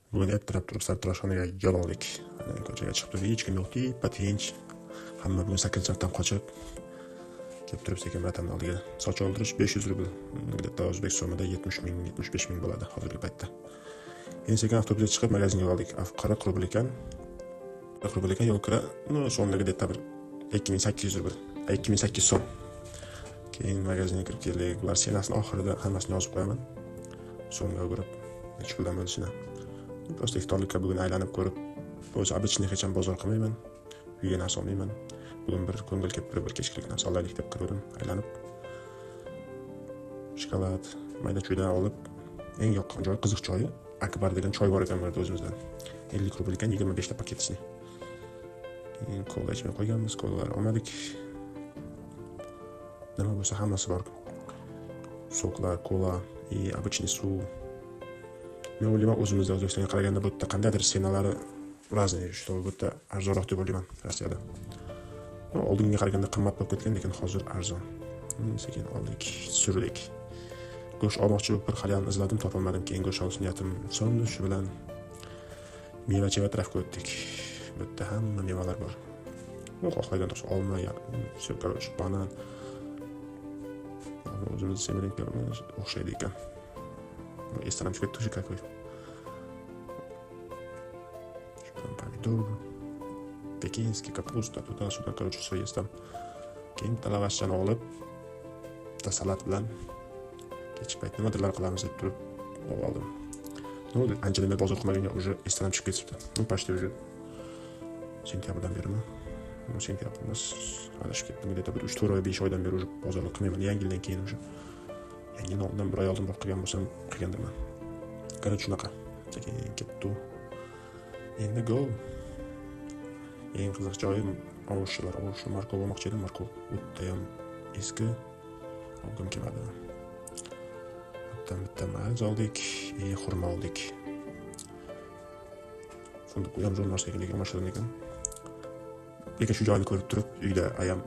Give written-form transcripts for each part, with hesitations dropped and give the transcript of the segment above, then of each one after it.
Bugun ertalab turib sartaroshxonaga yo'l oldik. Ko'chaga chiqib hech kim yo'q, tinch. Hamma bugun 8-sinfdan qochib kelib turib sekin vatanni oldiga. Soch oldirish 500 rubl. Где-то o'zbek so'mida 70 ming, 75 ming bo'ladi hozirgi paytda. Endi sekin avtobusga chiqib magazinga oldik. 40 rubl ekan. 40 rubl ekan yo'l kira. So'mdagi где-то bir 2800 rubl. 2800 so'm. Keyin magazinga kirib keldik. Bular senasini oxirida hammasini yozib qo'yaman. So'mga o'girib, necha puldan bo'lishini. Просто iftorlikka bugun aylanib ko'rib, o'zi обычный hech ham bozor qilmayman. Uyga narsa olmayman. Bugun bir ko'ngil kelib turib bir kechkilik narsa olaylik deb qildim, aylanib. Shokolad, mayda-chuyda olib, eng yoqqan joy qiziq joyi Akbar degan choy bor ekan burada o'zimizda. 50 rubl ekan, 25 ta paketini. Keyin kola ichmay qo'yganmiz, kolalar olmadik. Nima bo'lsa hammasi bor. Soklar, kola, обычный suv. Men o'ylayman o'zimizda O'zbekistonga qaraganda bu yerda qandaydir senalari разные, что bu yerda arzonroq deb o'ylayman Rossiyada. Oldinga qaraganda qimmat bo'lib ketgan, lekin hozir arzon. Sekin oldik, surdik. Go'sht olmoqchi bo'lib bir hali izladim, topolmadim. Keyin go'sht olish niyatim so'ndi, shu bilan meva-cheva tarafga o'tdik. Bu yerda hamma mevalar bor. Xohlagan tursa olma, короче, banan. O'zimiz semirlikka o'xshaydi ekan. Eslanib chiqib ketdi какой. Помидор, пекинский, капуста, туда-сюда, короче, все есть там. Keyin talavashchani olib, salat bilan kechki payt nimadirlar qilamiz deb turib oldim. Anchadan beri bozor qilmaganga уже eslanib chiqib ketibdi. Почти уже sentyabrdan berimi? Sentyabr emas, adashib ketdim. Где-то bir 3-4 oy, 5 oydan beri уже bozorlik qilmayman. Yangi yildan keyin уже. Yangi yildan bir oy oldinroq qilgan bo'lsam, qilgandirman. Короче, shunaqa. Keyin ketdi. Endi go. Eng qiziq joyi ovushilar. Ovush markov olmoqchi edim. Markov o'tda ham eski. Olgim kelmadi. Bitta maz oldik, xurmo oldik. Fındık uyam zo'r narsa ekan, lekin mashhur ekan. Lekin shu joyni ko'rib turib, uyda ayam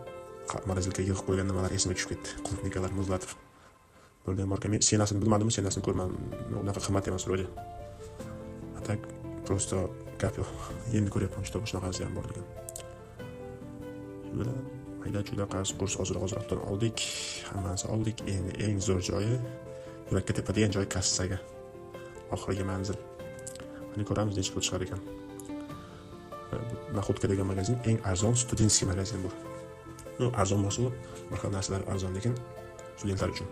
morozilkaga yig'ib qo'ygan nimalar esimga tushib ketdi. Qulupnikalar muzlatib. Bo'lgan marka men senasini bilmadim, senasini ko'rmadim. Unaqa qimmat emas vроде. A tak просто gap yo'q. Endi ko'ryapman, что shunaqasi ham bor ekan. Shunda mayda-chuyda qurs ozroq-ozroqdan oldik, hammasi oldik. Endi eng zo'r joyi yurakka tepadigan joy kassaga. Oxirgi manzil. Mana ko'ramiz necha pul chiqar ekan. Naxodka degan magazin eng arzon studentskiy magazin bu. Arzon mahsulot, bir xil narsalar arzon, lekin studentlar uchun.